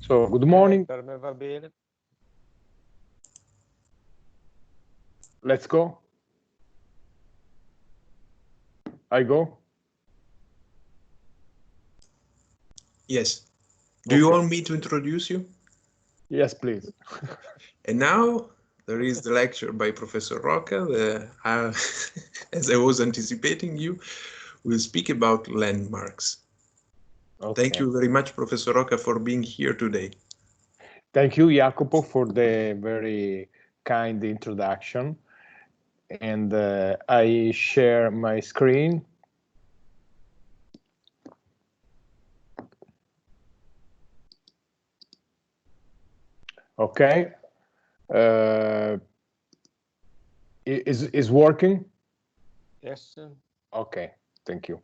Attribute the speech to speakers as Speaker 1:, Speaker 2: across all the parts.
Speaker 1: So, good morning.
Speaker 2: Per me va bene.
Speaker 1: Let's go. I go.
Speaker 3: Yes. Do you want me to introduce you?
Speaker 1: Yes, please.
Speaker 3: And now there is the lecture by Professor Rocca. As I was anticipating, you will speak about landmarks.
Speaker 1: Okay.
Speaker 3: Thank you very much, Professor Rocca, for being here today.
Speaker 1: Thank you, Jacopo, for the very kind introduction. And I share my screen. Okay. Is working?
Speaker 2: Yes.
Speaker 1: Okay, thank you.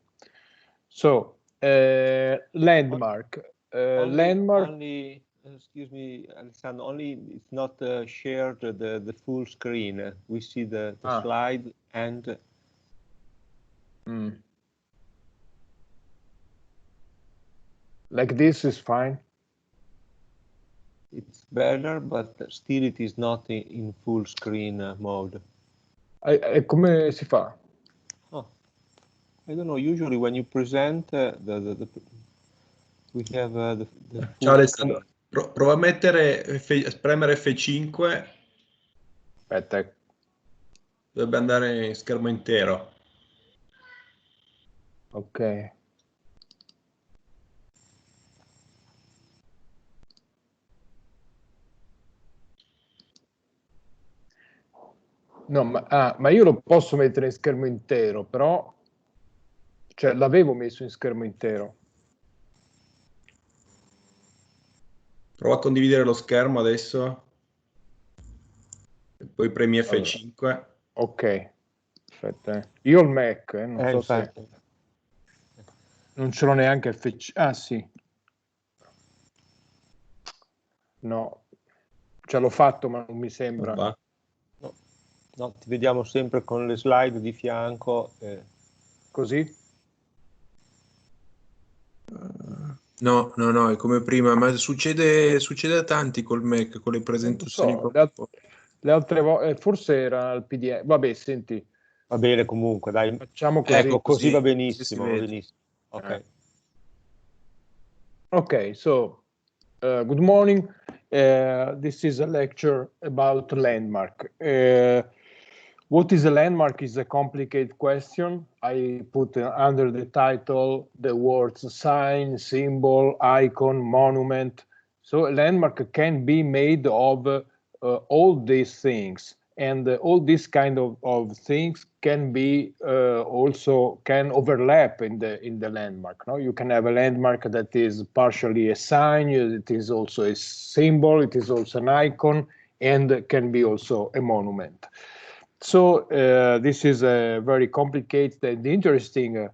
Speaker 1: So, landmark. Landmark.
Speaker 2: Only, excuse me, Alessandro, only it's not shared the full screen. We see the slide and...
Speaker 1: Like this is fine.
Speaker 2: It's better, but still it is not in full screen mode.
Speaker 1: Come si fa?
Speaker 2: Oh, I don't know. Usually when you present, we have the
Speaker 4: Ciao Alessandro, prova a mettere premere F5.
Speaker 1: Aspetta.
Speaker 4: Dovrebbe andare in schermo intero.
Speaker 1: Ok. No, ma io lo posso mettere in schermo intero, però cioè l'avevo messo in schermo intero.
Speaker 4: Prova a condividere lo schermo adesso. E poi premi F5.
Speaker 1: Allora, ok. Aspetta. Io ho il Mac, non so
Speaker 2: infatti.
Speaker 1: se... Non ce l'ho neanche F5. Ah, sì. No. Ce l'ho fatto, ma non mi sembra.
Speaker 4: Va.
Speaker 2: No, ti vediamo sempre con le slide di fianco.
Speaker 1: Così?
Speaker 3: No, è come prima, ma succede a tanti col Mac, con le presentazioni.
Speaker 1: Non so, le altre volte, forse era il PDF. Vabbè, senti.
Speaker 2: Va bene comunque, dai.
Speaker 1: Facciamo così.
Speaker 2: Ecco, così va
Speaker 3: così
Speaker 2: benissimo, va benissimo. Ok.
Speaker 1: Okay, so good morning. This is a lecture about landmark. What is a landmark is a complicated question. I put under the title the words sign, symbol, icon, monument. So a landmark can be made of all these things, and all these kind of things can be also can overlap in the landmark. No, you can have a landmark that is partially a sign, it is also a symbol, it is also an icon, and can be also a monument. So this is a very complicated and interesting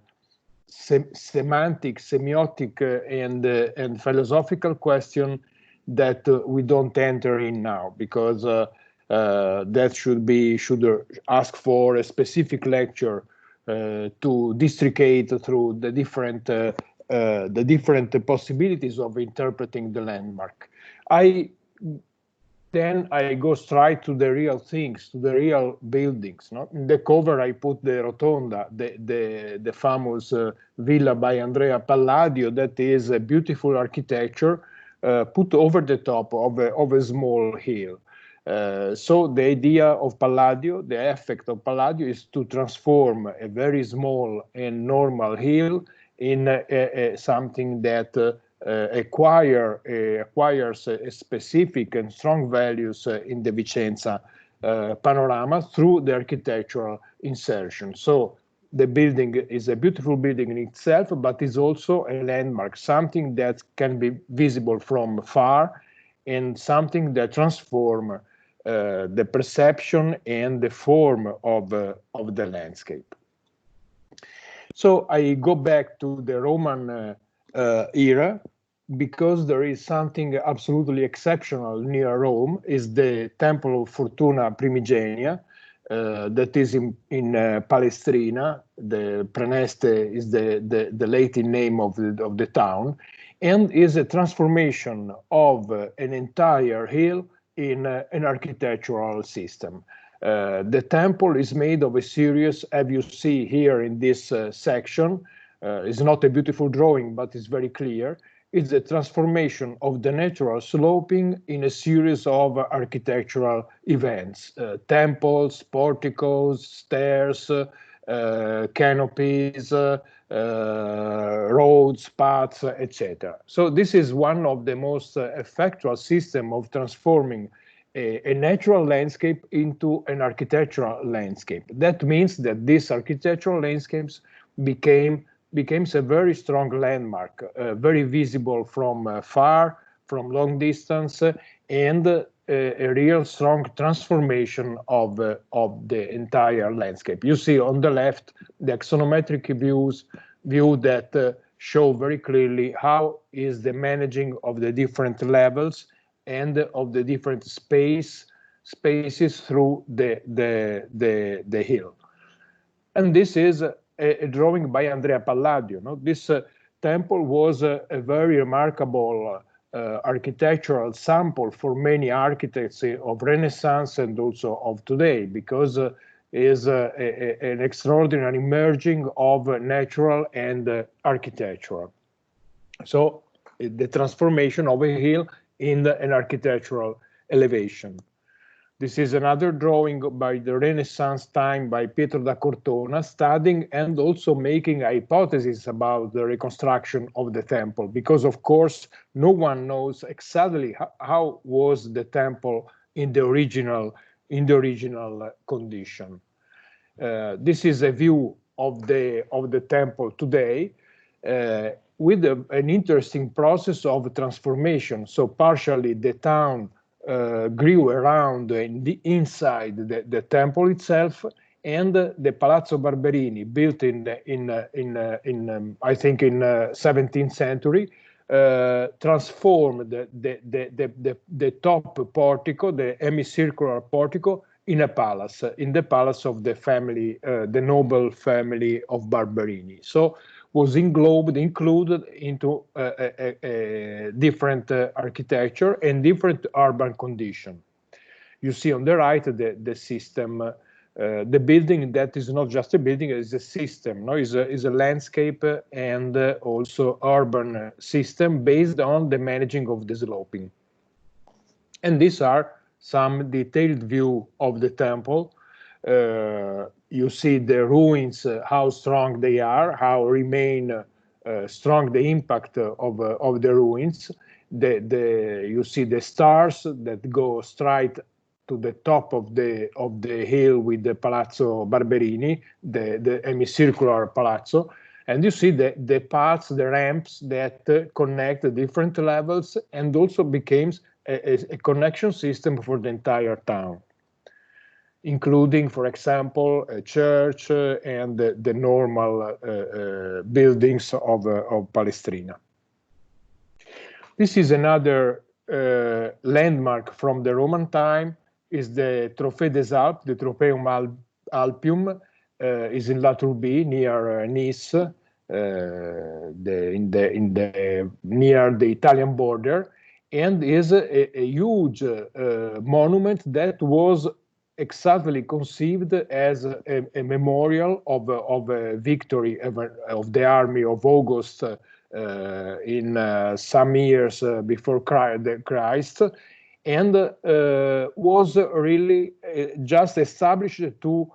Speaker 1: semantic, semiotic, and philosophical question that we don't enter in now, because that should ask for a specific lecture to districate through the different possibilities of interpreting the landmark. Then I go straight to the real things, to the real buildings. No? In the cover, I put the Rotonda, the famous villa by Andrea Palladio, that is a beautiful architecture put over the top of a small hill. So the idea of Palladio, the effect of Palladio, is to transform a very small and normal hill in something that acquires a specific and strong values in the Vicenza panorama through the architectural insertion. So the building is a beautiful building in itself, but is also a landmark, something that can be visible from far, and something that transforms the perception and the form of the landscape. So I go back to the Roman era, because there is something absolutely exceptional near Rome, is the Temple of Fortuna Primigenia, that is in Palestrina. The Preneste is the Latin name of the town, and is a transformation of an entire hill in an architectural system. The temple is made of a series, as you see here in this section. It's not a beautiful drawing, but it's very clear. It's a transformation of the natural sloping in a series of architectural events, temples, porticos, stairs, canopies, roads, paths, etc. So this is one of the most effectual system of transforming a natural landscape into an architectural landscape. That means that these architectural landscapes became a very strong landmark, very visible from far, from long distance, and a real strong transformation of the entire landscape. You see on the left the axonometric view that show very clearly how is the managing of the different levels and of the different spaces through the hill. And this is a drawing by Andrea Palladio. No? This temple was a very remarkable architectural sample for many architects of Renaissance and also of today, because is an extraordinary merging of natural and architectural. So the transformation of a hill in an architectural elevation. This is another drawing by the Renaissance time by Pietro da Cortona, studying and also making hypotheses about the reconstruction of the temple, because of course no one knows exactly how was the temple in the original condition. This is a view of the temple today, with an interesting process of transformation. So partially the town grew around inside the temple itself, and the Palazzo Barberini, built in I think in 17th century, transformed the top portico, the hemicircular portico, in a palace, in the palace of the family, the noble family of Barberini. So was included into a different architecture and different urban condition. You see on the right the system, the building that is not just a building, is a system, no? Is a landscape and also urban system based on the managing of the sloping. And these are some detailed view of the temple. You see the ruins, how strong they are, how remain strong the impact of the ruins. You see the stars that go straight to the top of the hill with the Palazzo Barberini, the hemicircular palazzo, and you see the paths, the ramps that connect the different levels, and also becomes a connection system for the entire town, including, for example, a church and the normal buildings of Palestrina. This is another landmark from the Roman time, is the Trophée des Alpes, the Tropeum Alpium, is in La Turbie, near Nice, near the Italian border, and is a huge monument that was exactly conceived as a memorial of a victory of the army of August in some years before Christ, and was really just established to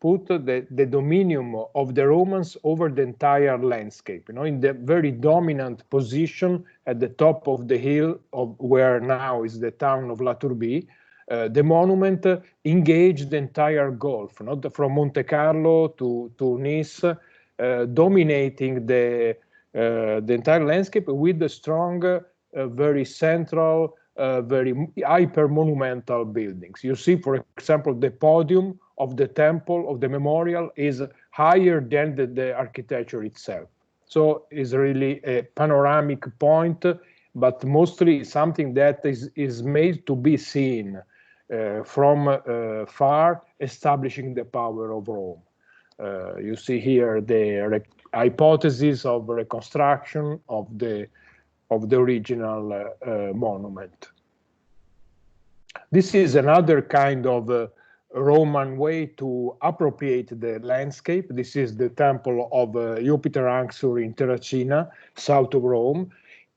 Speaker 1: put the dominion of the Romans over the entire landscape, you know, in the very dominant position at the top of the hill of where now is the town of La Turbie. The monument engaged the entire Gulf, not from Monte Carlo to Nice, dominating the entire landscape with the strong, very central, very hyper-monumental buildings. You see, for example, the podium of the temple, of the memorial, is higher than the architecture itself. So it's really a panoramic point, but mostly something that is made to be seen. from far, establishing the power of Rome. You see here the hypothesis of reconstruction of the original monument. This is another kind of Roman way to appropriate the landscape. This is the temple of Jupiter Anxur in Terracina, south of Rome,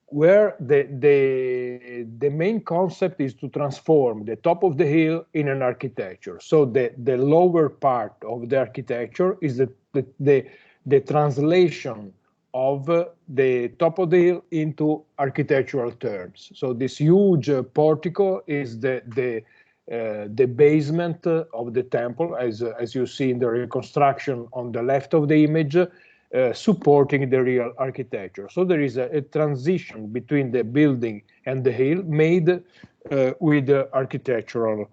Speaker 1: where the main concept is to transform the top of the hill in an architecture. So the lower part of the architecture is the translation of the top of the hill into architectural terms. So this huge portico is the basement of the temple, as you see in the reconstruction on the left of the image, supporting the real architecture. So there is a transition between the building and the hill made with architectural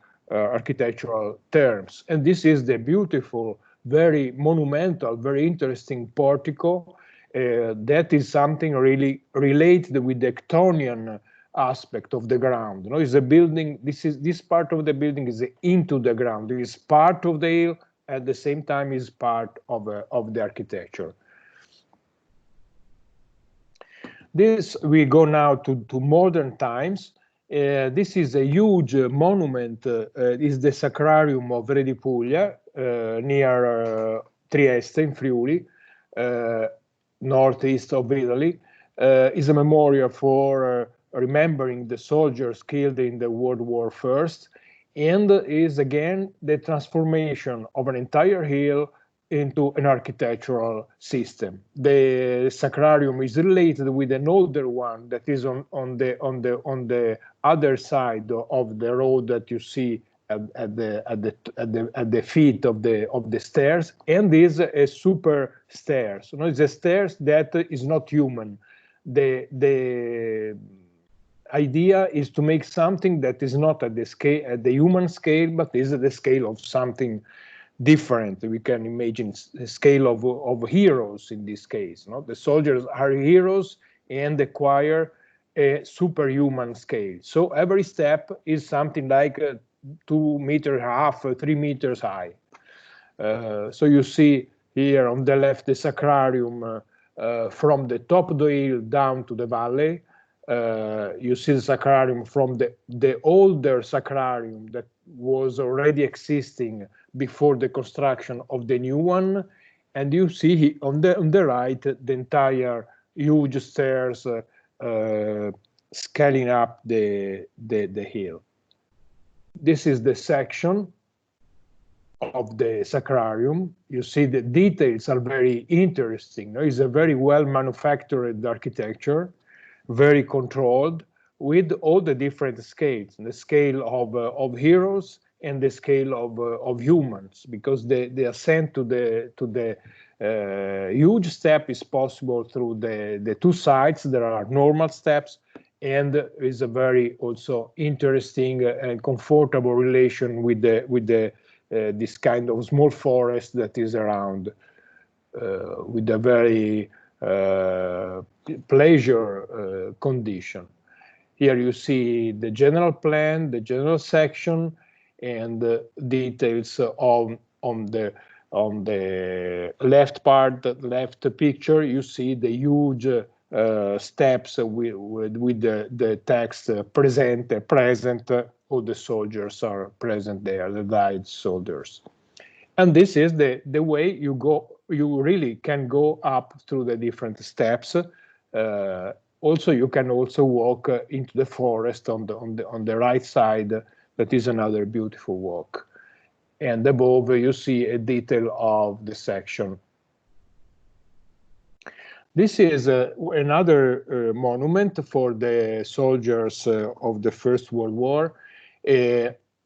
Speaker 1: terms. And this is the beautiful, very monumental, very interesting portico. That is something really related with the Ectonian aspect of the ground. You know, is a building. This part of the building is into the ground. It is part of the hill, at the same time is part of the architecture. This we go now to modern times. This is a huge monument. Is the Sacrarium of Re di Puglia near Trieste in Friuli, northeast of Italy. Is a memorial for remembering the soldiers killed in the World War I, and is again the transformation of an entire hill into an architectural system. The Sacrarium is related with an older one that is on the other side of the road that you see at the feet of the stairs, and is a super stairs. You know, it's a stairs that is not human. The idea is to make something that is not at the human scale, but is at the scale of something different. We can imagine the scale of heroes in this case. No? The soldiers are heroes and acquire a superhuman scale. So every step is something like 2.5 meters, 3 meters high. So you see here on the left the Sacrarium from the top of the hill down to the valley. You see the Sacrarium from the older Sacrarium that was already existing before the construction of the new one, and you see on the right the entire huge stairs scaling up the hill. This is the section of the Sacrarium. You see the details are very interesting. It's a very well manufactured architecture, very controlled, with all the different scales, the scale of heroes and the scale of humans, because the ascent to the huge step is possible through the two sides. There are normal steps, and is a very also interesting and comfortable relation with this kind of small forest that is around, with a very pleasure condition. Here you see the general plan, the general section, and details on the left part, the left picture. You see the huge steps with the text present. All the soldiers are present there, the died soldiers. And this is the way you go. You really can go up through the different steps. Also, you can also walk into the forest on the right side. That is another beautiful walk. And above, you see a detail of the section. This is another monument for the soldiers of the First World War,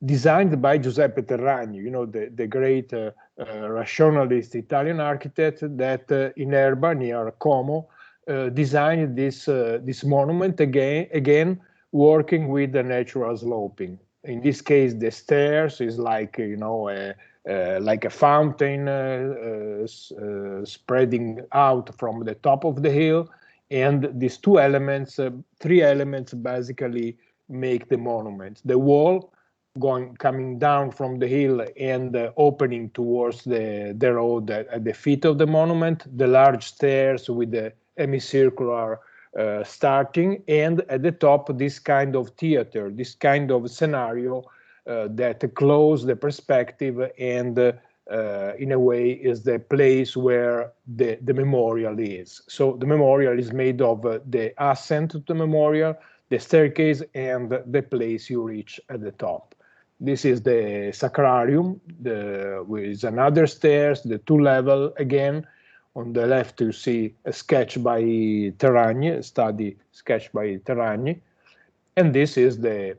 Speaker 1: designed by Giuseppe Terragni, you know, the great rationalist Italian architect that in Erba, near Como, designed this monument again working with the natural sloping. In this case, the stairs is like, you know, like a fountain spreading out from the top of the hill, and these three elements basically make the monument: the wall, coming down from the hill and opening towards the road at the feet of the monument, the large stairs with the semicircular starting, and at the top this kind of theater, this kind of scenario that close the perspective and in a way is the place where the memorial is. So the memorial is made of the ascent to the memorial, the staircase, and the place you reach at the top. This is the sacrarium, with another stairs, the 2-level again. On the left you see a sketch by Terragni, a study sketch by Terragni, and this is the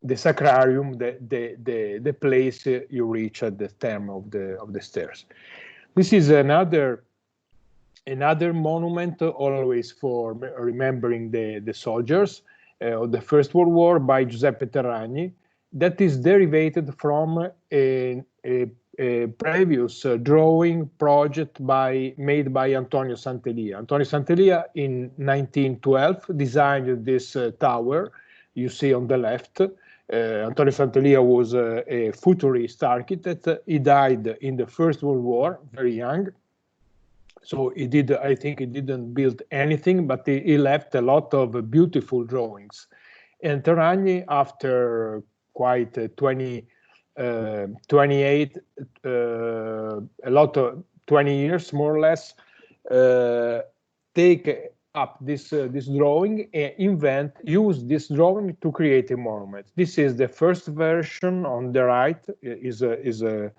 Speaker 1: sacrarium, the place you reach at the top of the stairs. This is another monument, always for remembering the soldiers of the First World War, by Giuseppe Terragni, that is derivated from a previous drawing project made by Antonio Santelia. Antonio Santelia in 1912 designed this tower you see on the left. Antonio Santelia was a futurist architect. He died in the First World War, very young. So I think he didn't build anything, but he left a lot of beautiful drawings. And Terragni, after quite 20 years more or less, take up this drawing and use this drawing to create a monument. This is the first version. On the right is a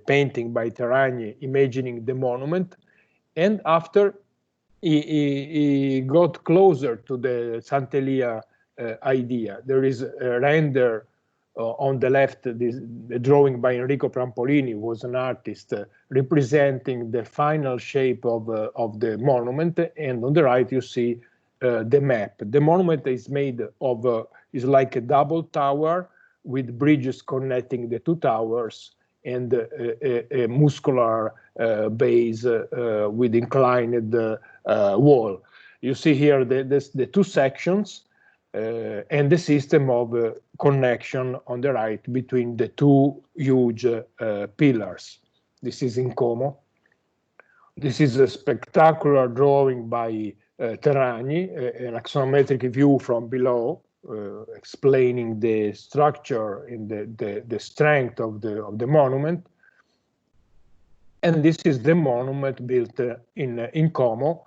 Speaker 1: painting by Terragni imagining the monument, and after he got closer to the Santelia idea. There is a render on the left. The drawing by Enrico Prampolini, was an artist representing the final shape of the monument, and on the right you see the map. The monument is made of is like a double tower with bridges connecting the two towers and a muscular base with inclined wall. You see here the two sections and the system of connection on the right between the two huge pillars. This is in Como. This is a spectacular drawing by Terragni, an axonometric view from below, explaining the structure and the strength of the monument. And this is the monument built in Como,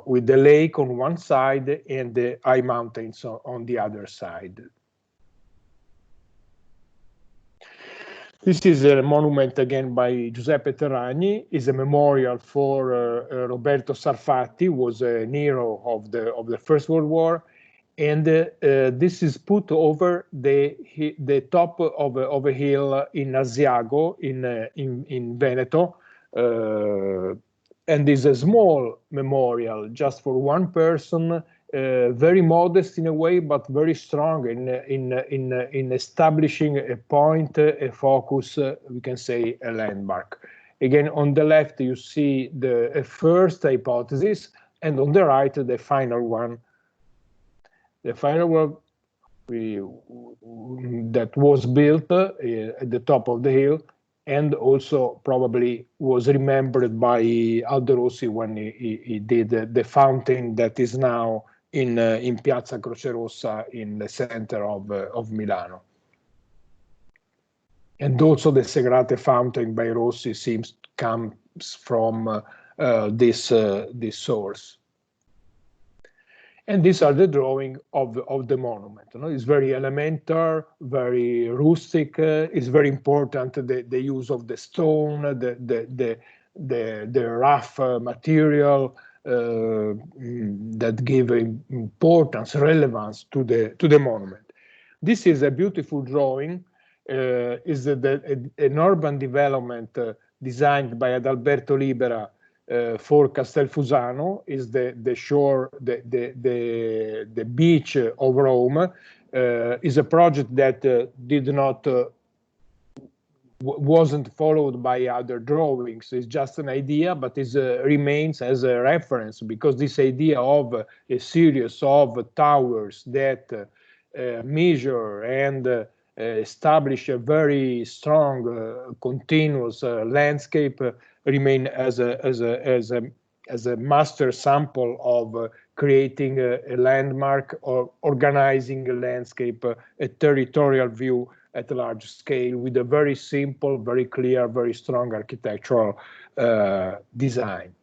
Speaker 1: with the lake on one side and the high mountains on the other side. This is a monument again by Giuseppe Terragni. It's a memorial for Roberto Sarfatti, was a hero of the First World War, and this is put over the top of a hill in Asiago in Veneto. And is a small memorial just for one person, very modest in a way, but very strong in establishing a point, a focus, we can say a landmark. Again, on the left you see the first hypothesis, and on the right the final one. The final one that was built at the top of the hill, and also probably was remembered by Aldo Rossi when he did the fountain that is now in Piazza Croce Rossa in the center of Milano. And also the Segrate fountain by Rossi comes from this source. And these are the drawing of the monument. You know, it's very elementary, very rustic. It's very important the use of the stone, the rough material that give importance, relevance to the monument. This is a beautiful drawing. Is an urban development designed by Adalberto Libera for Castelfusano. Is the shore, the beach of Rome. Is a project that wasn't followed by other drawings. It's just an idea, but it remains as a reference, because this idea of a series of towers that measure and establish a very strong, continuous landscape, remain as a master sample of creating a landmark or organizing a landscape, a territorial view at a large scale with a very simple, very clear, very strong architectural design.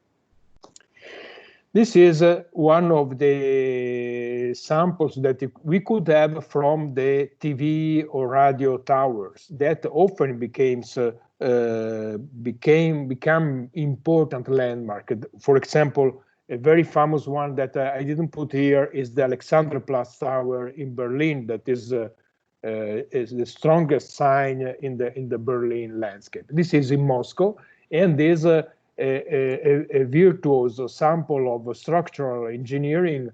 Speaker 1: This is one of the samples that we could have from the TV or radio towers that often become important landmark. For example, a very famous one that I didn't put here is the Alexanderplatz Tower in Berlin. That is the strongest sign in the Berlin landscape. This is in Moscow, and is a virtuoso sample of structural engineering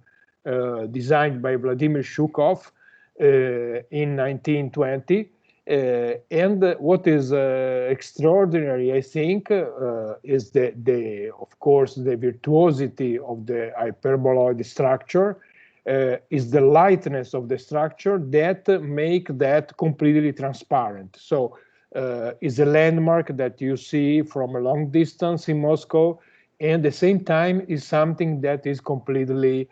Speaker 1: designed by Vladimir Shukov in 1920. And what is extraordinary, I think, is of course, the virtuosity of the hyperboloid structure, is the lightness of the structure that make that completely transparent. So is a landmark that you see from a long distance in Moscow, and at the same time is something that is completely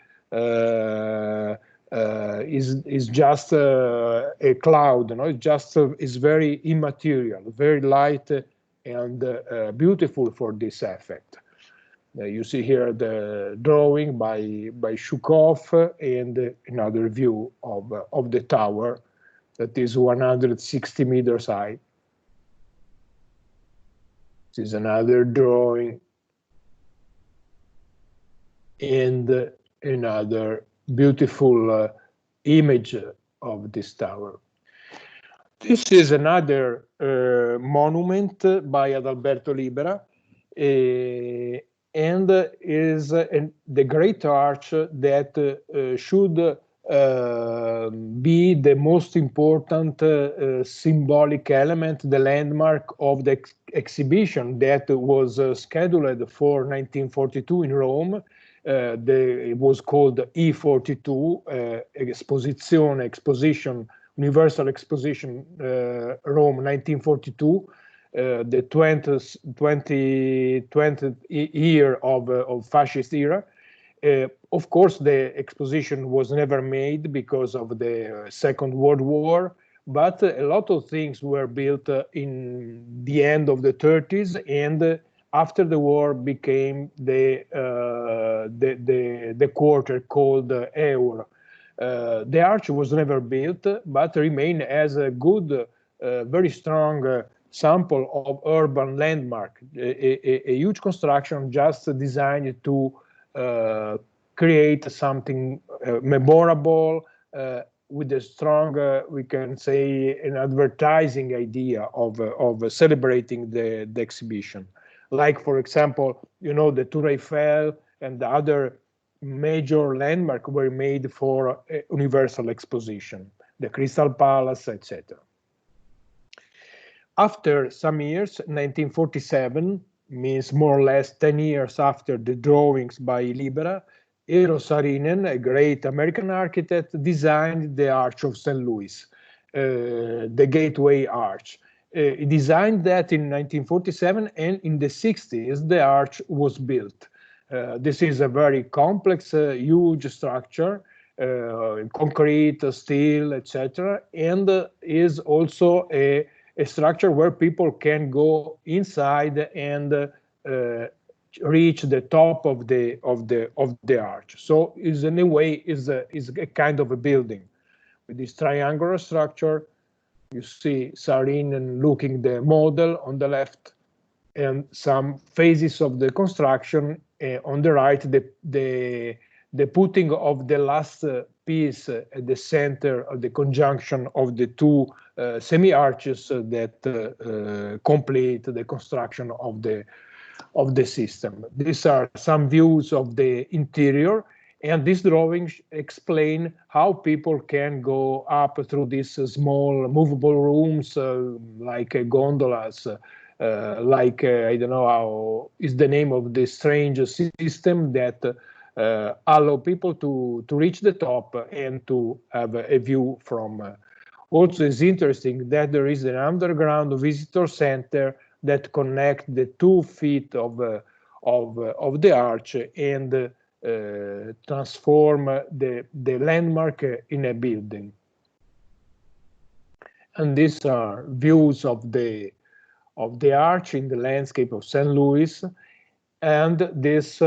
Speaker 1: is just a cloud. It just is very immaterial, very light, and beautiful for this effect. You see here the drawing by Shukov, and another view of the tower that is 160 meters high. This is another drawing, and another beautiful image of this tower. This is another monument by Adalberto Libera, and is the Great Arch that should be the most important symbolic element, the landmark of the exhibition that was scheduled for 1942 in Rome. It was called E42, Universal Exposition, Rome 1942, the 20th year of fascist era. Of course, the exposition was never made because of the Second World War, but a lot of things were built in the end of the 30s, and after the war became the quarter called Eur. The arch was never built, but remained as a good, very strong sample of urban landmark, a huge construction just designed to create something memorable with a strong, we can say, an advertising idea of celebrating the exhibition. Like, for example, the Tour Eiffel and the other major landmarks were made for a universal exposition, the Crystal Palace, etc. After some years, 1947, means more or less 10 years after the drawings by Libera, Eero Saarinen, a great American architect, designed the Arch of St. Louis, the Gateway Arch. He designed that in 1947, and in the 60s, the arch was built. This is a very complex, huge structure, concrete, steel, etc., and is also a structure where people can go inside and reach the top of the arch. So is in a way is a kind of a building with this triangular structure. You see Saarinen looking the model on the left, and some phases of the construction on the right. The putting of the last piece at the center of the conjunction of the two semi-arches that complete the construction of the system. These are some views of the interior, and these drawings explain how people can go up through these small movable rooms, like gondolas, like I don't know how is the name of the strange system that allow people to reach the top and to have a view from Also, it's interesting that there is an underground visitor center that connects the 2 feet of the arch and transform the landmark in a building. And these are views of the arch in the landscape of St. Louis, and this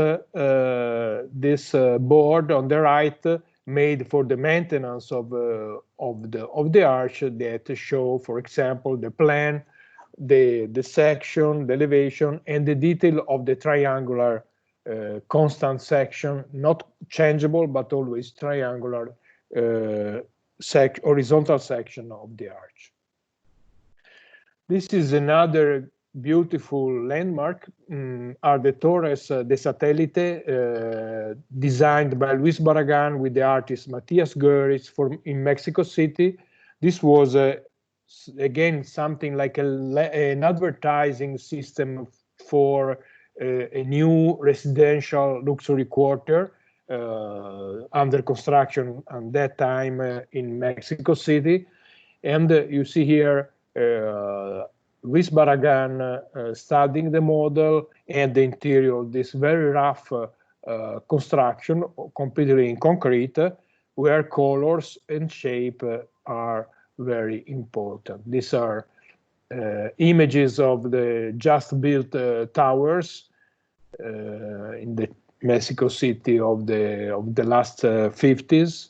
Speaker 1: board on the right made for the maintenance of the arch that show, for example, the plan, the section, the elevation, and the detail of the triangular constant section, not changeable but always triangular horizontal section of the arch. This is another beautiful landmark, are the Torres de Satellite, designed by Luis Barragan with the artist Matthias Goeritz in Mexico City. This was, again, something like an advertising system for a new residential luxury quarter under construction at that time in Mexico City. And you see here Luis Barragan studying the model and the interior of this very rough construction, completely in concrete, where colors and shape are very important. These are images of the just built towers in the Mexico City of the last 50s.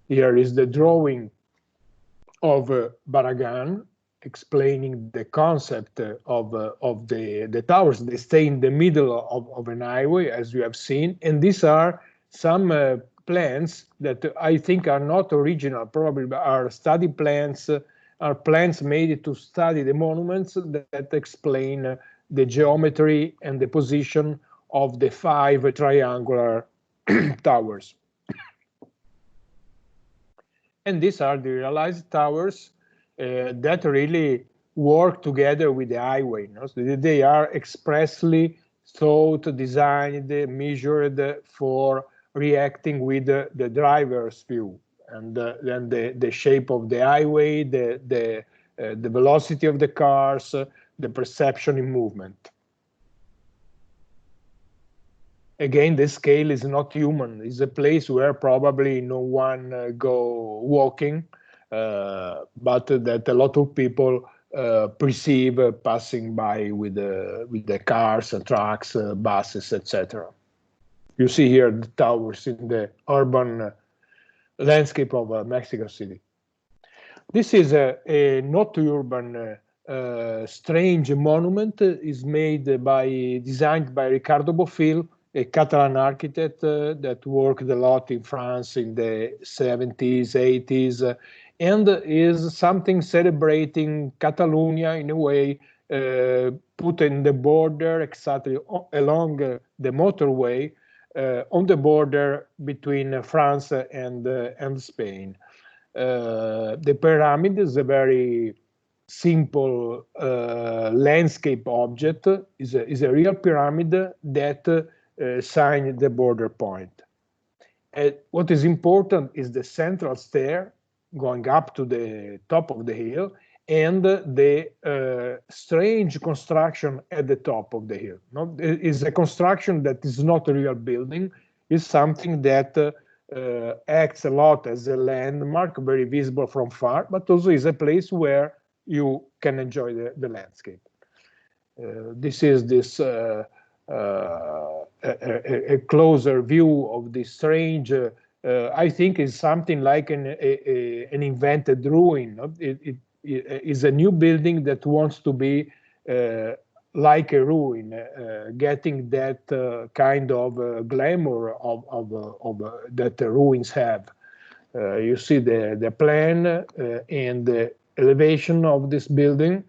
Speaker 1: Here is the drawing of Barragan explaining the concept of the towers. They stay in the middle of an highway, as you have seen, and these are some plans that I think are not original, probably are study plans, are plans made to study the monuments that explain the geometry and the position of the 5 triangular towers. And these are the realized towers that really work together with the highway. So they are expressly thought, designed, measured for reacting with the driver's view, and then the shape of the highway, the velocity of the cars, the perception in movement. Again, the scale is not human. It's a place where probably no one go walking, but that a lot of people perceive passing by with the cars, trucks, buses, etc. You see here the towers in the urban landscape of Mexico City. This is a not urban strange monument. Is designed by Ricardo Bofill, a Catalan architect that worked a lot in France in the 70s, 80s, and is something celebrating Catalonia in a way, put in the border exactly along the motorway, on the border between France and Spain. The pyramid is a very simple landscape object, is a real pyramid that sign the border point. What is important is the central stair going up to the top of the hill, and the strange construction at the top of the hill. It is a construction that is not a real building, it's something that acts a lot as a landmark, very visible from far, but also is a place where you can enjoy the landscape. This is a closer view of this strange, I think is something like an invented ruin. It is a new building that wants to be like a ruin, getting that kind of glamour of that the ruins have. You see the plan and the elevation of this building.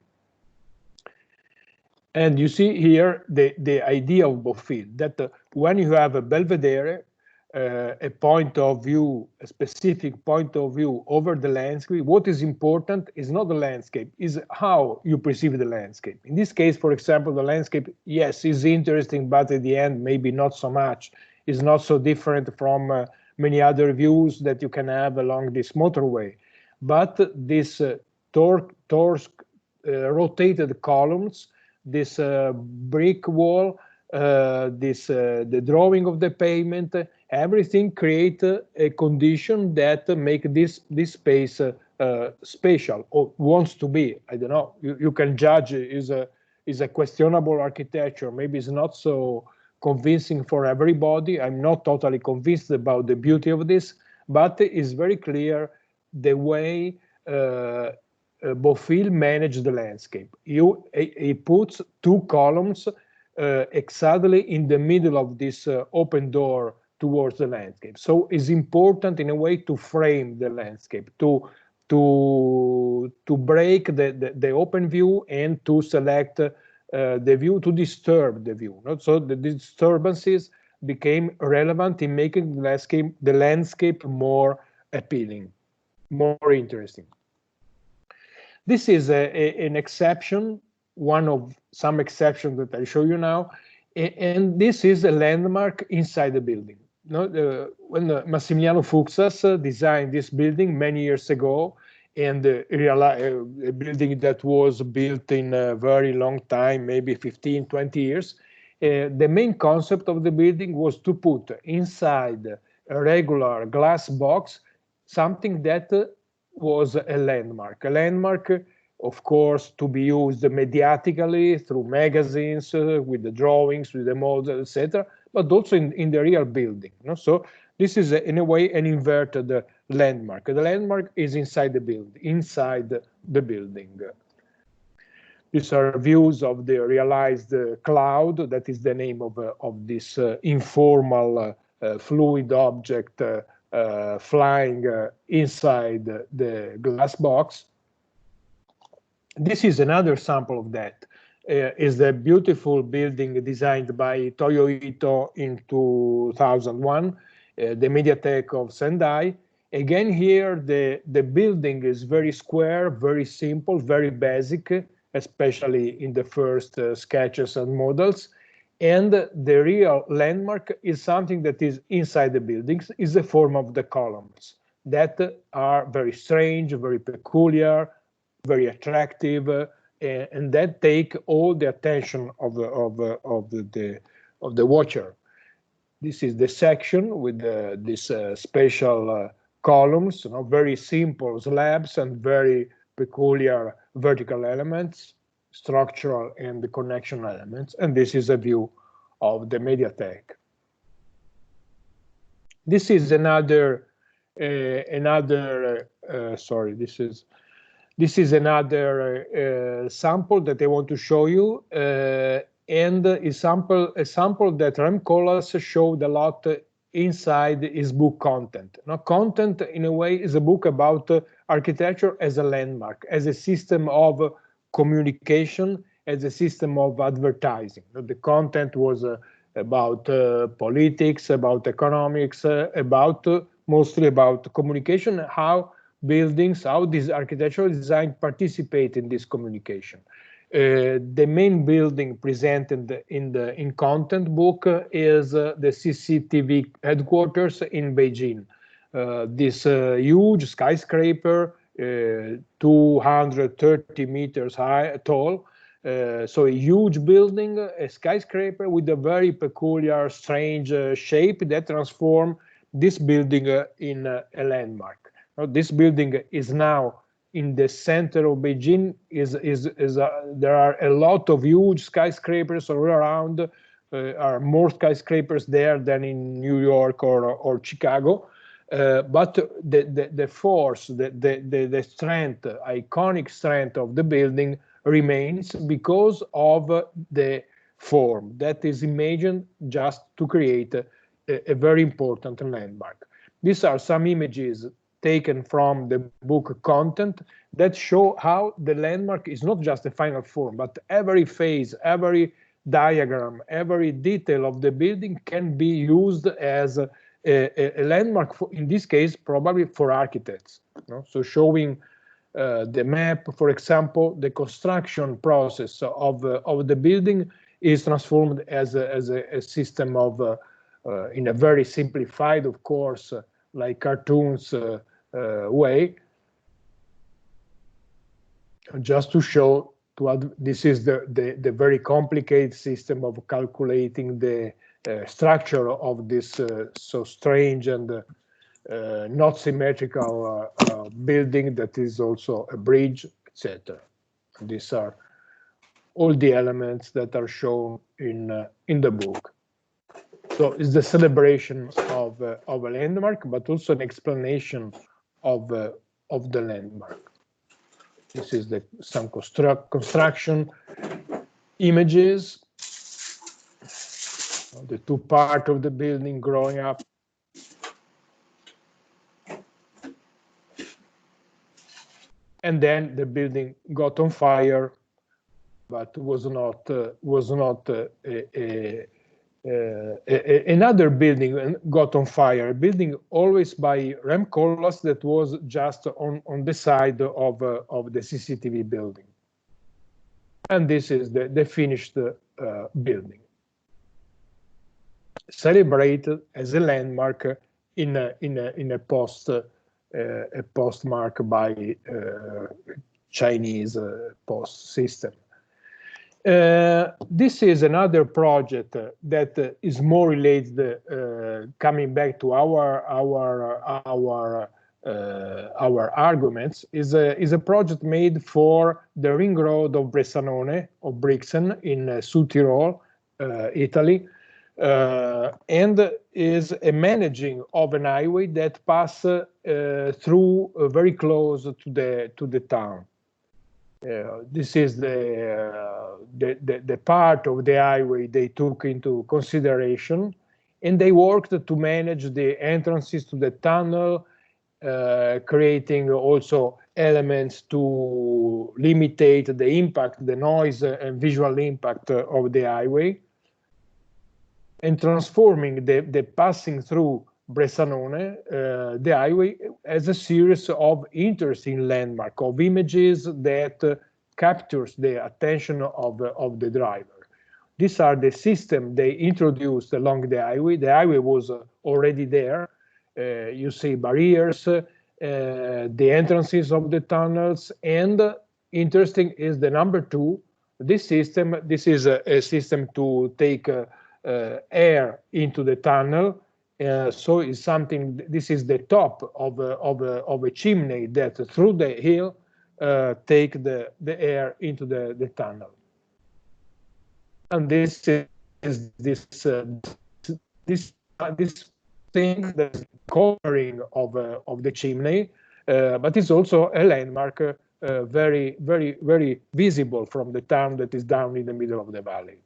Speaker 1: And you see here the idea of Bofill, that when you have a belvedere, a point of view, a specific point of view over the landscape, what is important is not the landscape, is how you perceive the landscape. In this case, for example, the landscape, yes, is interesting, but at the end, maybe not so much. It's not so different from many other views that you can have along this motorway. but this rotated columns, this brick wall, the drawing of the pavement, everything create a condition that make this space spatial, or wants to be. I don't know. You can judge is a questionable architecture. Maybe it's not so convincing for everybody. I'm not totally convinced about the beauty of this, but it's very clear the way Bofill managed the landscape. He puts two columns exactly in the middle of this open door towards the landscape. So it's important in a way to frame the landscape, to break the open view and to select the view, to disturb the view. So the disturbances became relevant in making the landscape more appealing, more interesting. This is an exception, one of some exceptions that I show you now, and this is a landmark inside the building. When Massimiliano Fuxas designed this building many years ago, and a building that was built in a very long time, maybe 15, 20 years, the main concept of the building was to put inside a regular glass box something that was a landmark. A landmark, of course, to be used mediatically through magazines, with the drawings, with the models, etc., but also in the real building. So this is, in a way, an inverted landmark. The landmark is inside the building. These are views of the realized cloud. That is the name of this informal fluid object flying inside the glass box. This is another sample of that. Is the beautiful building designed by Toyo Ito in 2001, the Mediatek of Sendai. Again, here the building is very square, very simple, very basic, especially in the first sketches and models. And the real landmark is something that is inside the buildings, is the form of the columns that are very strange, very peculiar, very attractive, and that take all the attention of the watcher. This is the section with these special columns, very simple slabs and very peculiar vertical elements, structural and connection elements. And this is a view of the Mediatek. This is another sample that I want to show you, and a sample that Rem Koolhaas showed a lot inside his book Content. Now, Content, in a way, is a book about architecture as a landmark, as a system of communication, as a system of advertising. The content was about politics, about economics, mostly about communication, how buildings, how this architectural design participate in this communication. The main building presented in Content book is the CCTV headquarters in Beijing. This huge skyscraper, 230 meters tall. So a huge building, a skyscraper with a very peculiar, strange shape that transform this building in a landmark. This building is now in the center of Beijing. There are a lot of huge skyscrapers all around. Are more skyscrapers there than in New York or Chicago. But the force, the strength, iconic strength of the building remains because of the form that is imagined just to create a very important landmark. These are some images taken from the book Content that show how the landmark is not just a final form, but every phase, every diagram, every detail of the building can be used as a landmark, in this case, probably for architects. So showing the map, for example, the construction process of the building is transformed as a system of, in a very simplified, of course, like cartoons way, just to show this is the very complicated system of calculating the structure of this so strange and not symmetrical building that is also a bridge, etc. These are all the elements that are shown in the book. So it's the celebration of a landmark, but also an explanation of the landmark. This is some construction images, the two parts of the building growing up. And then the building got on fire, but was not another building got on fire. A building always by Rem Koolhaas that was just on the side of the CCTV building. And this is the finished building, celebrated as a landmark in a postmark by Chinese post system. This is another project that is more related, coming back to our arguments, is a project made for the ring road of Bressanone, of Brixen in South Tyrol, Italy, and is a managing of an highway that passes through very close to the town. This is the part of the highway they took into consideration, and they worked to manage the entrances to the tunnel, creating also elements to limitate the impact, the noise and visual impact of the highway, and transforming the passing through Bressanone, the highway, as a series of interesting landmarks, of images that captures the attention of the driver. These are the system they introduced along the highway. The highway was already there. You see barriers, the entrances of the tunnels, and interesting is the number 2. This system, this is a system to take air into the tunnel. So it's something. This is the top of a chimney that through the hill take the air into the tunnel. And this is this thing, the covering of the chimney, but it's also a landmark, very visible from the town that is down in the middle of the valley.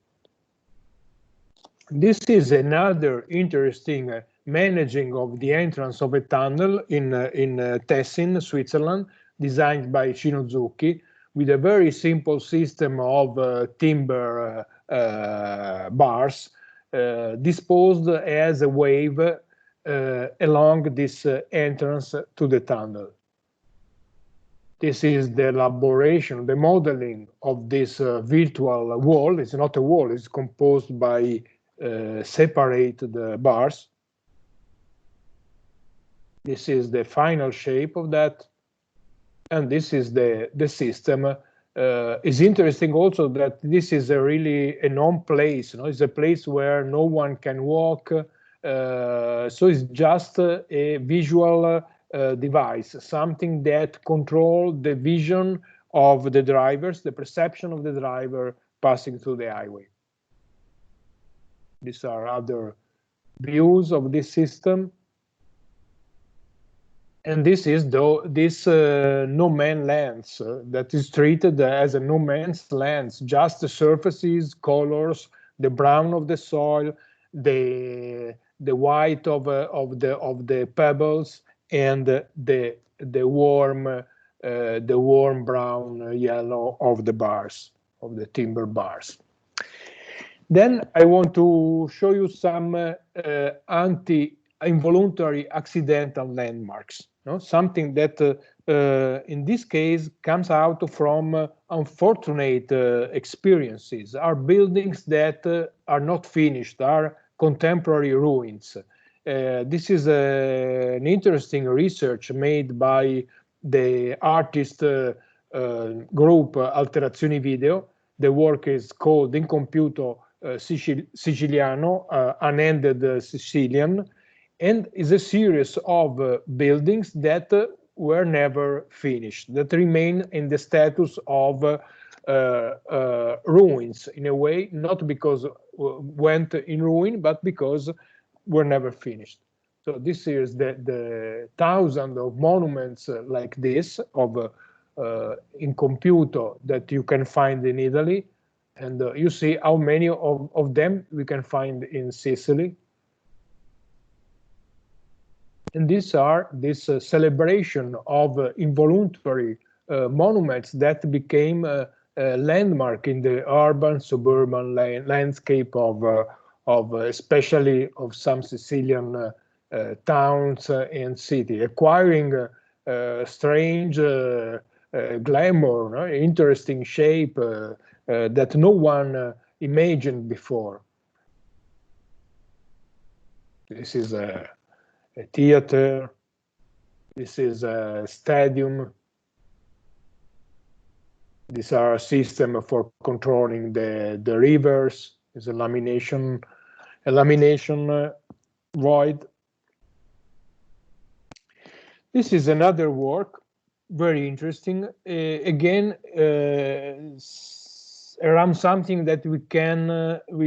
Speaker 1: This is another interesting managing of the entrance of a tunnel in Tessin, Switzerland, designed by Shinozuki, with a very simple system of timber bars disposed as a wave along this entrance to the tunnel. This is the elaboration, the modeling of this virtual wall. It's not a wall, it's composed by separated bars. This is the final shape of that, and this is the system. It's interesting also that this is really a known place. It's a place where no one can walk, so it's just a visual device, something that controls the vision of the drivers, the perception of the driver passing through the highway. These are other views of this system. And this is this no man lands that is treated as a no man's lands, just the surfaces, colors, the brown of the soil, the white of the pebbles, and the warm brown yellow of the bars, of the timber bars. Then I want to show you some involuntary accidental landmarks. Something that in this case comes out from unfortunate experiences, are buildings that are not finished, are contemporary ruins. This is an interesting research made by the artist group Alterazioni Video. The work is called In Computo Siciliano, Unended Sicilian, and is a series of buildings that were never finished, that remain in the status of ruins in a way, not because went in ruin, but because were never finished. So this is the thousands of monuments like this of in Computo that you can find in Italy, and you see how many of them we can find in Sicily. And these are this celebration of involuntary monuments that became a landmark in the urban suburban landscape of especially of some Sicilian towns and city, acquiring strange glamour, no? Interesting shape that no one imagined before. This is a theater. This is a stadium. These are a system for controlling the rivers. It's a lamination void. This is another work, very interesting. Again, around something that we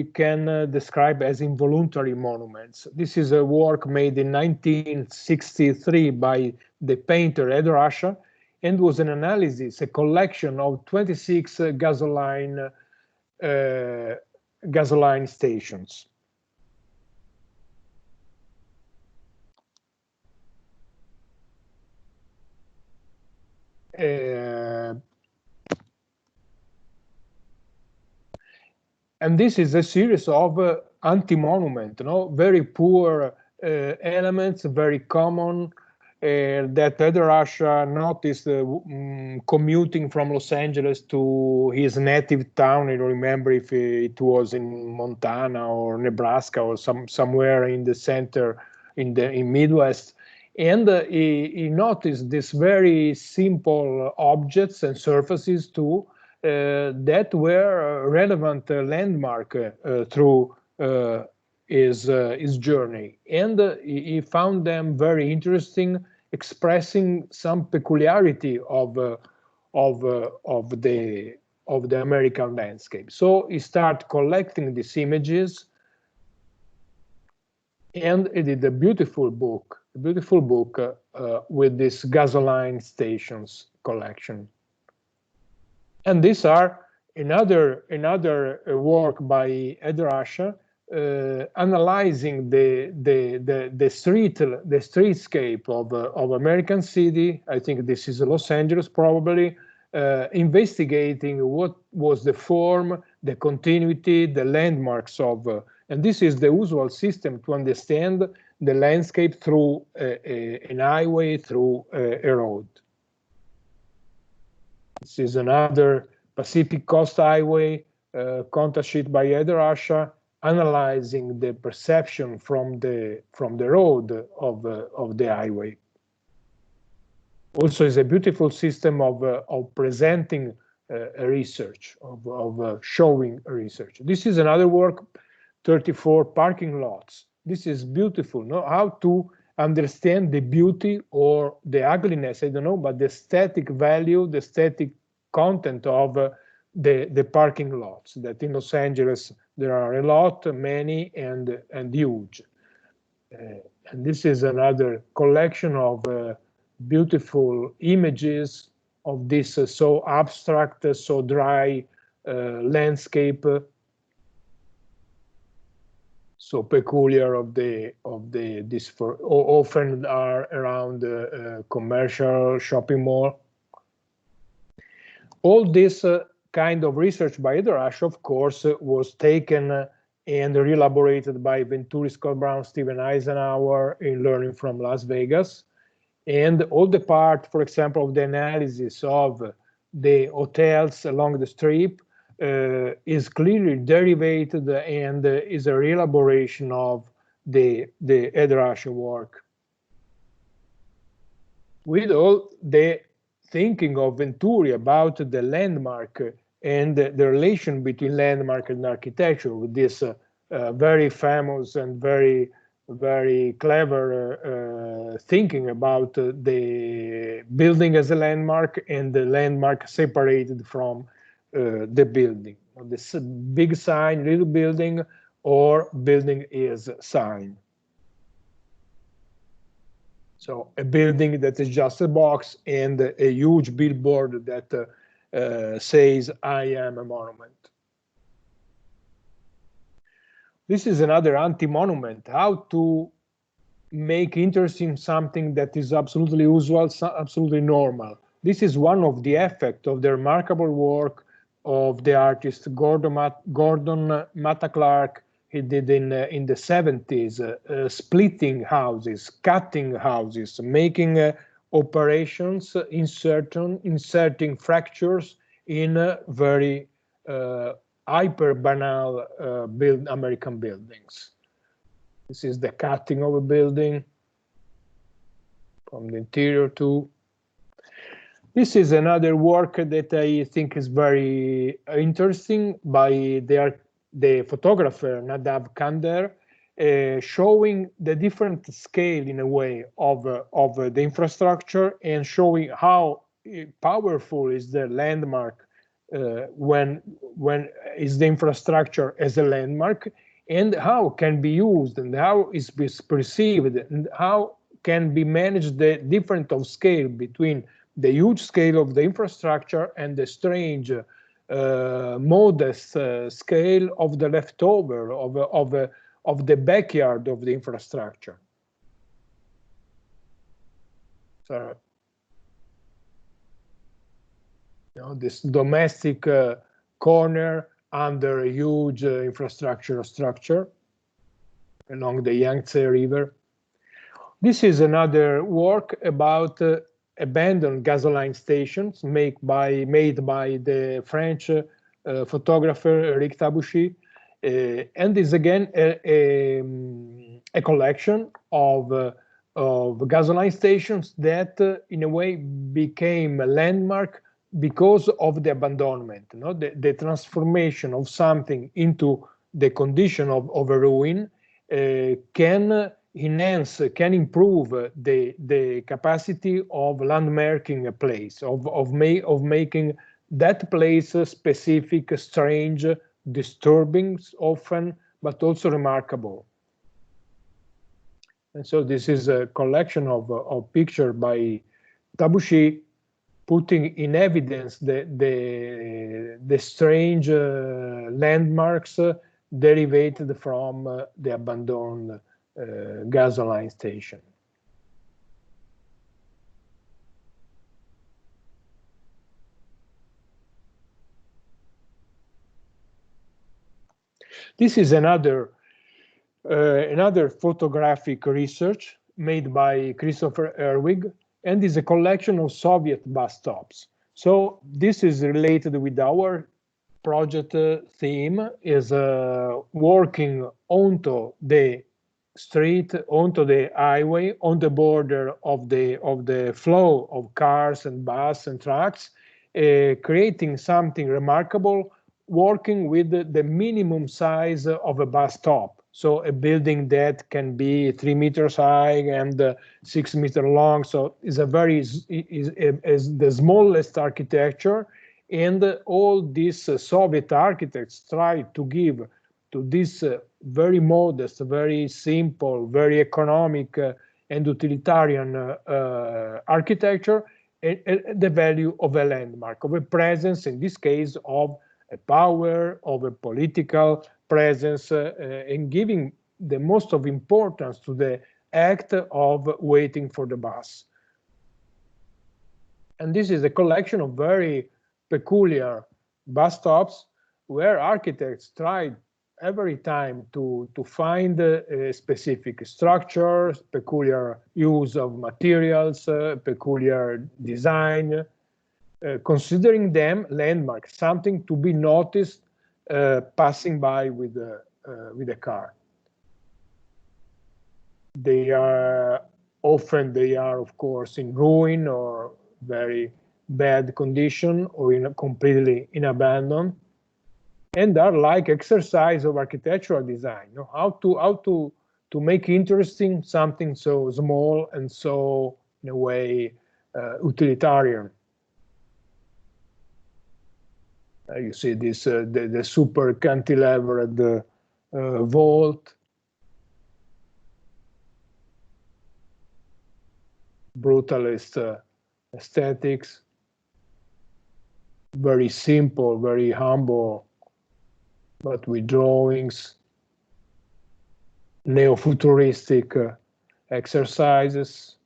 Speaker 1: can describe as involuntary monuments. This is a work made in 1963 by the painter Ed Ruscha, and was an analysis, a collection of 26 gasoline stations. And this is a series of anti-monument, very poor elements, very common, that Ed Ruscha noticed commuting from Los Angeles to his native town. I don't remember if it was in Montana or Nebraska or somewhere in the center, in Midwest. And he noticed these very simple objects and surfaces too, that were relevant landmark through his journey, and he found them very interesting, expressing some peculiarity of the American landscape. So he started collecting these images, and he did a beautiful book with this gasoline stations collection. And these are another work by Ed Ruscha, analyzing the streetscape of American city. I think this is Los Angeles probably, investigating what was the form, the continuity, the landmarks of, and this is the usual system to understand the landscape through an highway, through a road. This is another Pacific Coast Highway contact sheet by Ed Ruscha, analyzing the perception from the road of the highway. Also, is a beautiful system of presenting a research, of showing a research. This is another work, 34 parking lots. This is beautiful. How to understand the beauty or the ugliness, I don't know, but the aesthetic value, the aesthetic content of the parking lots, that in Los Angeles there are a lot, many, and huge. And this is another collection of beautiful images of this so abstract, so dry landscape, so peculiar of this often are around commercial shopping mall. All this kind of research by Ed Ruscha, of course, was taken and reelaborated by Venturi, Scott Brown, Steven Eisenhower in Learning from Las Vegas. And all the part, for example, of the analysis of the hotels along the strip is clearly derivated and is a reelaboration of the Ed Ruscha work, with all the thinking of Venturi about the landmark and the relation between landmark and architecture, with this very famous and very clever thinking about the building as a landmark and the landmark separated from the building. This big sign, little building, or building is sign. So a building that is just a box and a huge billboard that says, I am a monument. This is another anti-monument, how to make interesting something that is absolutely usual, absolutely normal. This is one of the effects of the remarkable work of the artist Gordon Matta Clark. He did in the 70s, splitting houses, cutting houses, making operations, inserting fractures in very hyper banal American buildings. This is the cutting of a building from the interior too. This is another work that I think is very interesting by the photographer Nadav Kander, showing the different scale in a way of the infrastructure and showing how powerful is the landmark when is the infrastructure as a landmark, and how can be used and how is perceived and how can be managed the difference of scale between the huge scale of the infrastructure and the strange modest scale of the leftover of the backyard of the infrastructure. So, this domestic corner under a huge infrastructure structure along the Yangtze River. This is another work about abandoned gasoline stations made by the French photographer Eric Tabouchi, and is again a collection of gasoline stations that in a way became a landmark because of the abandonment, the transformation of something into the condition of a ruin can enhance, can improve the capacity of landmarking a place, of making that place specific, strange, disturbing often, but also remarkable. And so this is a collection of pictures by Tabouchi, putting in evidence the strange landmarks derivated from the abandoned gasoline station. This is another photographic research made by Christopher Erwig, and is a collection of Soviet bus stops. So this is related with our project theme, is working onto the street, onto the highway, on the border of the flow of cars and buses and trucks, creating something remarkable, working with the minimum size of a bus stop. So a building that can be 3 meters high and 6 meters long. So it's a is the smallest architecture, and all these Soviet architects tried to give to this very modest, very simple, very economic and utilitarian architecture the value of a landmark, of a presence, in this case of a power, of a political presence, and giving the most of importance to the act of waiting for the bus. And this is a collection of very peculiar bus stops where architects tried every time to find a specific structure, peculiar use of materials, peculiar design, considering them landmarks, something to be noticed passing by with a car. They are often, of course, in ruin or very bad condition or completely in abandon, and are like exercise of architectural design. You know, how to make interesting something so small and so, in a way, utilitarian. You see this the super cantilevered vault, brutalist aesthetics, very simple, very humble, but with drawings, neo-futuristic exercises,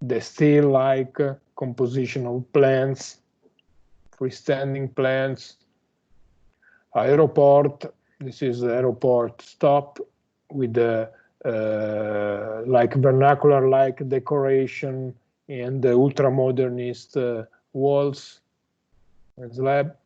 Speaker 1: the steel-like composition of plants, freestanding plants, aeroport. This is the aeroport stop with the like vernacular-like decoration and the ultra-modernist walls and slab.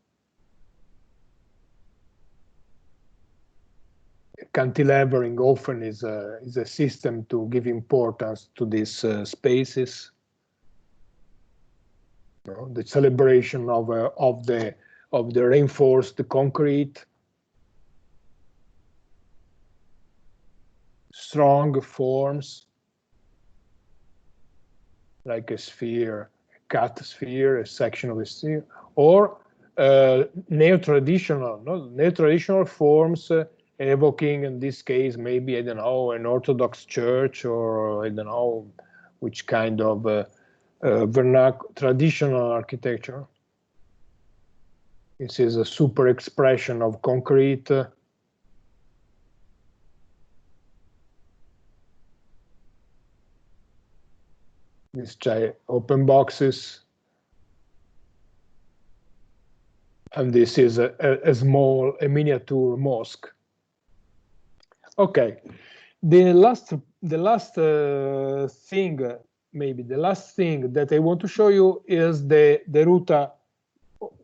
Speaker 1: Cantilevering often is a system to give importance to these spaces. You know, the celebration of the reinforced concrete, strong forms like a sphere, a cut sphere, a section of a sphere, or neo-traditional forms. Evoking, in this case, maybe, I don't know, an Orthodox church, or I don't know which kind of traditional architecture. This is a super expression of concrete. These open boxes. And this is a miniature mosque. Okay, the last thing, maybe the last thing that I want to show you is the Ruta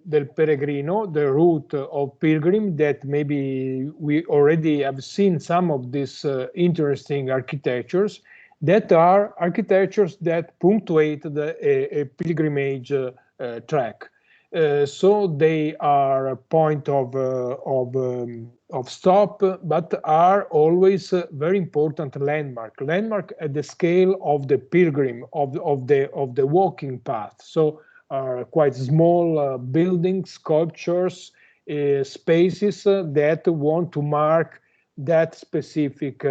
Speaker 1: del Peregrino, the route of pilgrim, that maybe we already have seen some of these interesting architectures that are architectures that punctuate a pilgrimage track. So they are a point of stop, but are always very important landmark at the scale of the pilgrim, of the walking path. So are quite small buildings, sculptures, spaces that want to mark that specific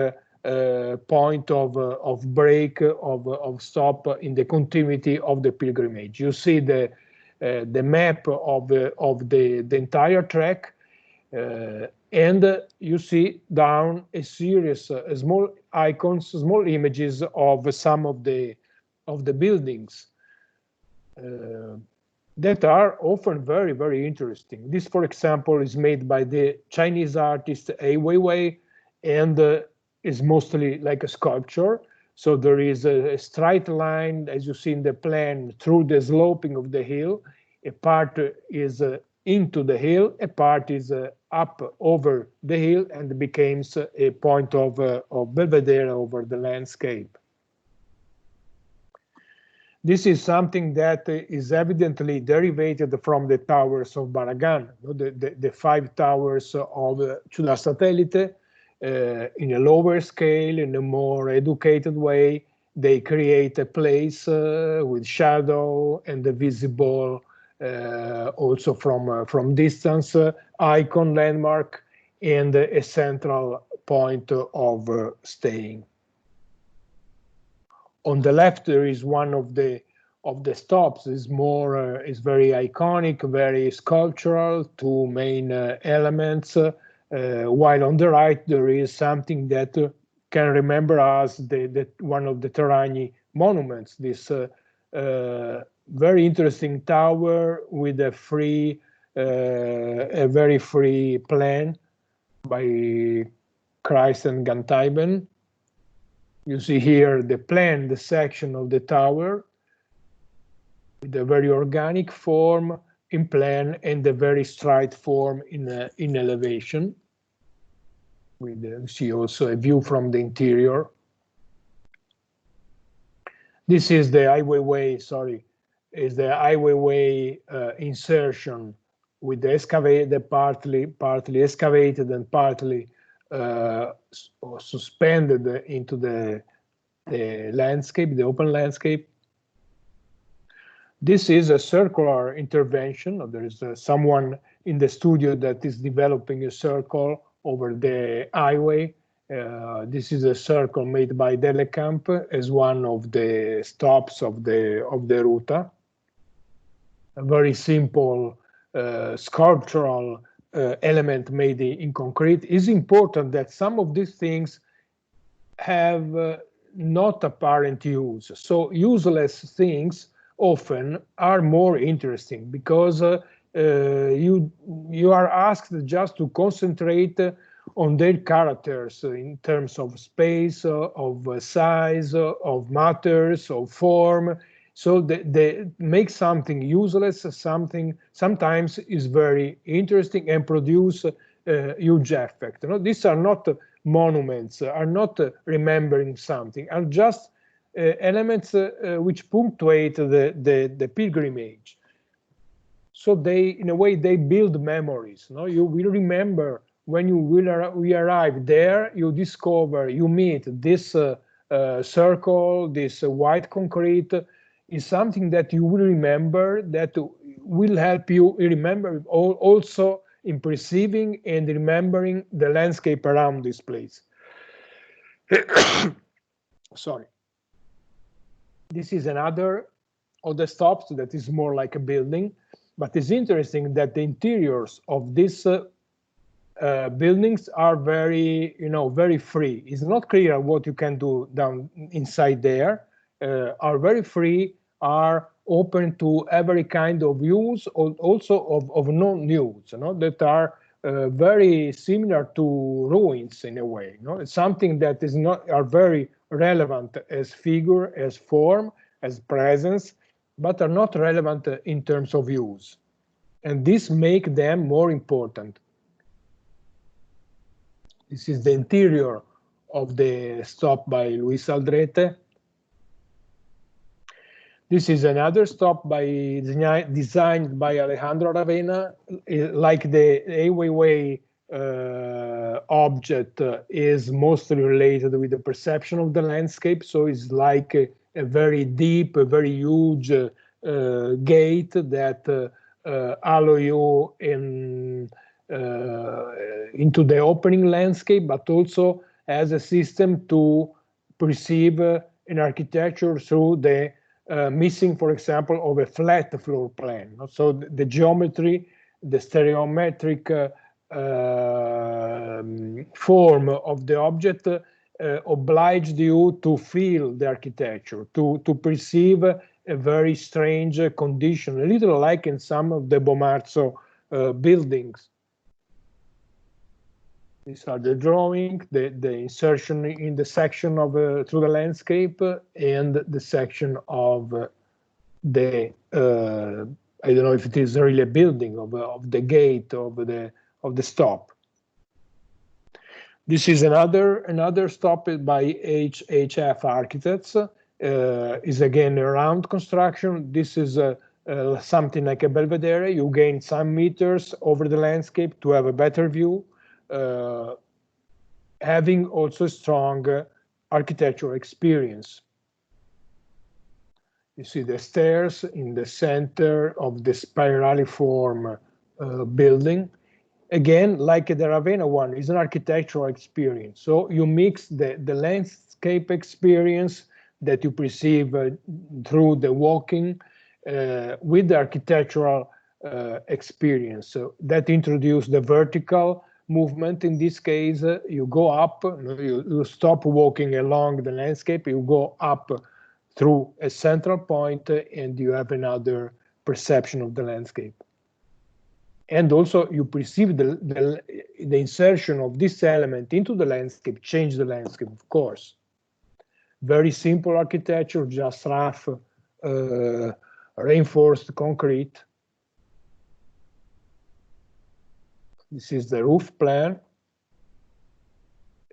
Speaker 1: point of break, of stop in the continuity of the pilgrimage. You see the map of the entire track, and you see down a series small icons, small images of some of the buildings that are often very, very interesting. This, for example, is made by the Chinese artist Ai Weiwei, and is mostly like a sculpture. So there is a straight line, as you see in the plan, through the sloping of the hill. A part is into the hill, a part is up over the hill, and becomes a point of belvedere over the landscape. This is something that is evidently derived from the towers of Barragan, the 5 towers of Ciudad Satellite. In a lower scale, in a more educated way, they create a place with shadow and the visible, also from distance, icon, landmark, and a central point of staying. On the left, there is one of the stops. Is more is very iconic, very sculptural, 2 main elements. While on the right, there is something that can remember us one of the Terragni monuments. This very interesting tower with a very free plan by Christ and Gantaiben. You see here the plan, the section of the tower, with a very organic form in plan and a very straight form in elevation. We see also a view from the interior. This is the Ai Weiwei, sorry, is the highway insertion with the excavated, partly excavated and partly suspended into the landscape, the open landscape. This is a circular intervention. There is someone in the studio that is developing a circle over the highway. This is a circle made by Delecamp as one of the stops of the ruta. A very simple sculptural element made in concrete. It's important that some of these things have not apparent use. So useless things often are more interesting because you are asked just to concentrate on their characters in terms of space, of size, of matters, of form. So they make something useless, something sometimes is very interesting and produce huge effect. You know, these are not monuments, are not remembering something, are just elements which punctuate the pilgrimage. So they, in a way, they build memories. No, you will remember when we arrive there. You discover, you meet this circle, this white concrete is something that you will remember, that will help you remember also in perceiving and remembering the landscape around this place. Sorry. This is another of the stops that is more like a building, but it's interesting that the interiors of these buildings are very, very free. It's not clear what you can do down inside there. Are very free, are open to every kind of use, also of non-use, that are very similar to ruins in a way. It's something that is not are very relevant as figure, as form, as presence, but are not relevant in terms of use. And this makes them more important. This is the interior of the stop by Luis Aldrete. This is another stop designed by Alejandro Ravena. Like the highway object is mostly related with the perception of the landscape. So it's like a very deep, a very huge gate that allow you into the opening landscape, but also as a system to perceive an architecture through the missing, for example, of a flat floor plan. So the geometry, the stereometric form of the object obliged you to feel the architecture, to perceive a very strange condition, a little like in some of the Bomarzo buildings. These are the drawing, the insertion in the section of through the landscape, and the section of the I don't know if it is really a building of the gate of the stop. This is another stop by HF Architects. Is again a round construction. This is something like a belvedere. You gain some meters over the landscape to have a better view. Having also strong architectural experience. You see the stairs in the center of the spiraliform building. Again, like the Ravenna one, is an architectural experience. So you mix the landscape experience that you perceive through the walking with the architectural experience. So that introduces the vertical movement. In this case, you go up, you stop walking along the landscape, you go up through a central point, and you have another perception of the landscape. And also you perceive the insertion of this element into the landscape, change the landscape, of course. Very simple architecture, just rough, reinforced concrete. This is the roof plan,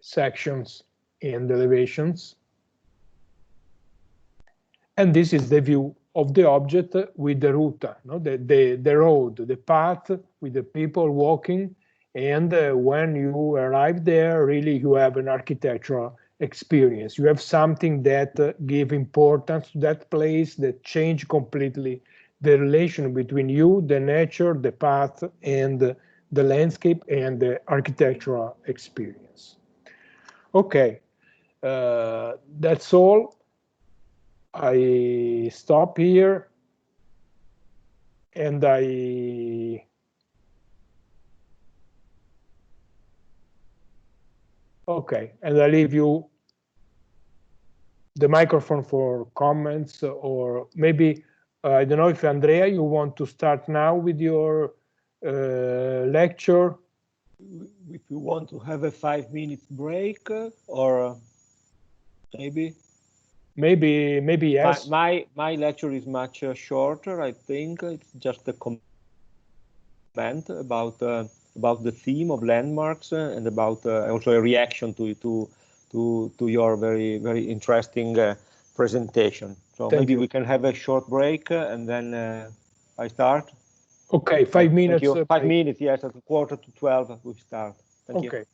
Speaker 1: sections and elevations. And this is the view of the object with the route, no? The road, the path with the people walking. And when you arrive there, really you have an architectural experience. You have something that give importance to that place, that change completely the relation between you, the nature, the path, and the landscape and the architectural experience. Okay, that's all. I stop here and okay, and I leave you the microphone for comments, or maybe, I don't know if Andrea, you want to start now with your lecture?
Speaker 2: If you want to have a 5-minute break, or maybe?
Speaker 1: Maybe yes.
Speaker 2: My lecture is much shorter. I think it's just a comment about the theme of landmarks, and about also a reaction to your very interesting presentation. So
Speaker 1: Thank
Speaker 2: maybe
Speaker 1: you.
Speaker 2: we can have a short break, and then I start.
Speaker 1: Okay, 5 minutes.
Speaker 2: Thank you. 5 minutes, yes, at 11:45 we start. Thank you.
Speaker 1: Okay.